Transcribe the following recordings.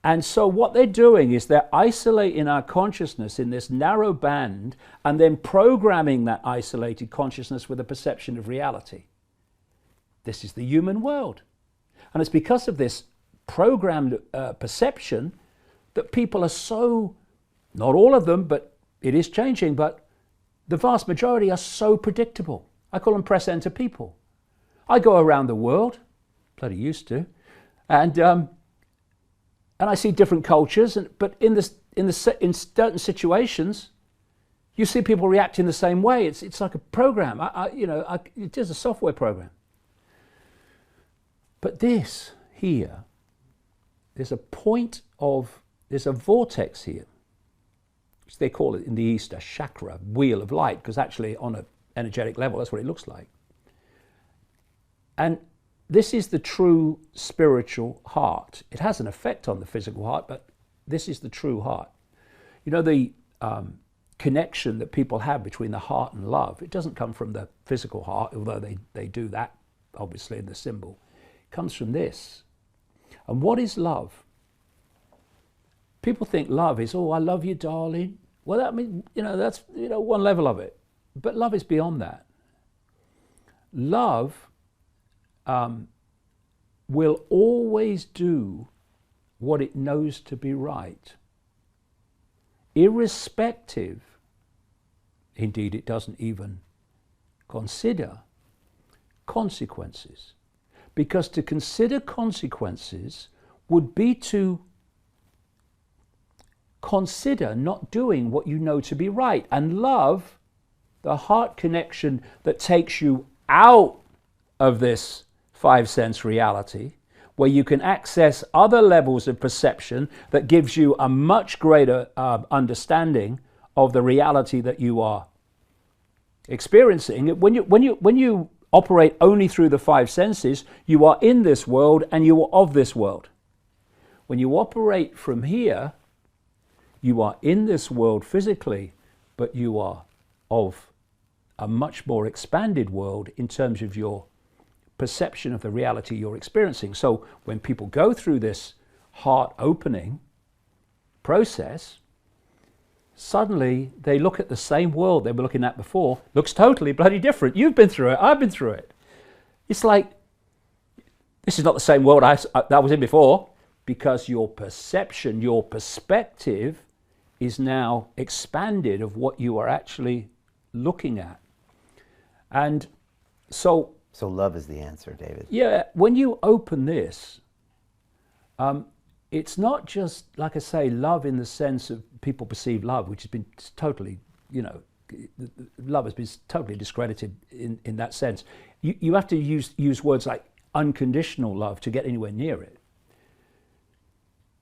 And so what they're doing is they're isolating our consciousness in this narrow band and then programming that isolated consciousness with a perception of reality. This is the human world. And it's because of this programmed perception that people are so, not all of them, but it is changing, but the vast majority are so predictable. I call them press enter people. I go around the world, bloody used to, and I see different cultures, but in certain situations, you see people reacting the same way. It's like a program. It is a software program. But this here, there's a vortex here, which they call it in the East a chakra, wheel of light, because actually on an energetic level, that's what it looks like. And this is the true spiritual heart. It has an effect on the physical heart, but this is the true heart. You know, the connection that people have between the heart and love, it doesn't come from the physical heart, although they do that, obviously, in the symbol. It comes from this. And what is love? People think love is, oh, I love you, darling. Well, that means, that's, one level of it. But love is beyond that. Love will always do what it knows to be right, irrespective, indeed it doesn't even consider consequences. Because to consider consequences would be to consider not doing what you know to be right. And love, the heart connection that takes you out of this five-sense reality, where you can access other levels of perception that gives you a much greater understanding of the reality that you are experiencing. When you operate only through the five senses, you are in this world and you are of this world. When you operate from here, you are in this world physically, but you are of a much more expanded world in terms of your perception of the reality you're experiencing. So when people go through this heart opening process, suddenly they look at the same world they were looking at before, looks totally bloody different. You've been through it, I've been through it. It's like, this is not the same world that I was in before, because your perception, your perspective is now expanded of what you are actually looking at. And so love is the answer, David. Yeah, when you open this, it's not just, like I say, love in the sense of people perceive love, which has been totally, love has been totally discredited in that sense. You have to use words like unconditional love to get anywhere near it.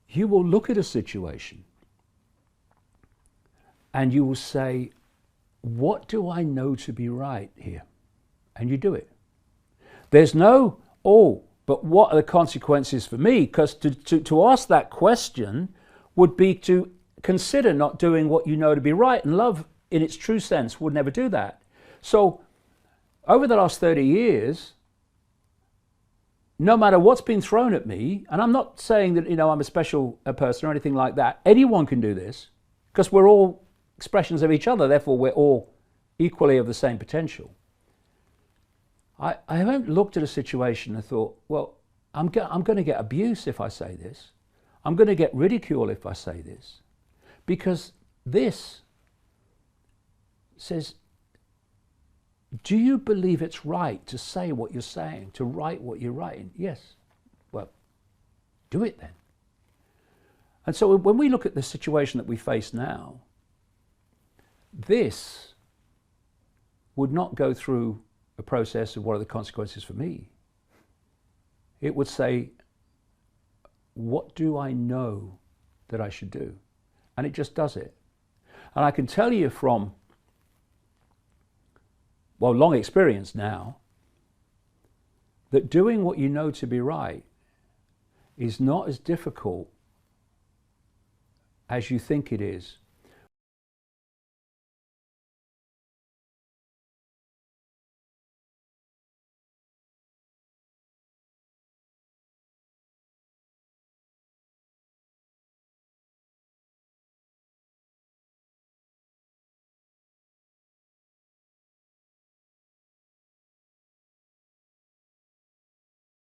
You will look at a situation and you will say, what do I know to be right here? And you do it. There's no, but what are the consequences for me? Because to ask that question would be to consider not doing what you know to be right. And love, in its true sense, would never do that. So over the last 30 years, no matter what's been thrown at me, and I'm not saying that, I'm a special person or anything like that. Anyone can do this, because we're all expressions of each other. Therefore, we're all equally of the same potential. I haven't looked at a situation and thought, well, I'm going to get abuse if I say this. I'm going to get ridicule if I say this. Because this says, do you believe it's right to say what you're saying, to write what you're writing? Yes. Well, do it then. And so when we look at the situation that we face now, this would not go through a process of what are the consequences for me. It would say, what do I know that I should do? And it just does it. And I can tell you from, long experience now, that doing what you know to be right is not as difficult as you think it is